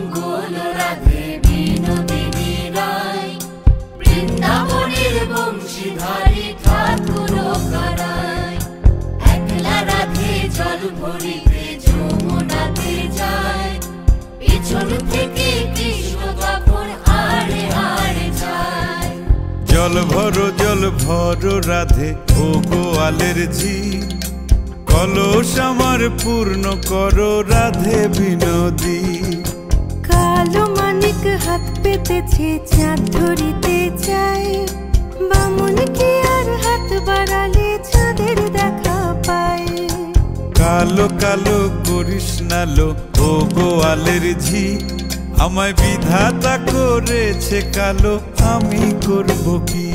মঙ্গল রাধে বিনোদিনী রায়, বৃন্দাবনের বংশীধারী ঠাকুর কারায়। একলা রাধে জল ভরিতে যমুনাতে যায়, পিছন থেকে কৃষ্ণ তখন আড়ে আড়ে যায়। জল ভরো রাধে ও গোয়ালের ঝি, কলস আমার পূর্ণ করো রাধে বিনোদী। কালো মানিক হাত পেতেছে চাঁদ ধরিতে চায়, বামুন কি আর হাত বাড়ালে চাঁদের দেখা পায়। কালো কালো করিস নালো ও গোয়ালের ঝি, আমায় বিধাতা করেছে কালো, আমি করব কি।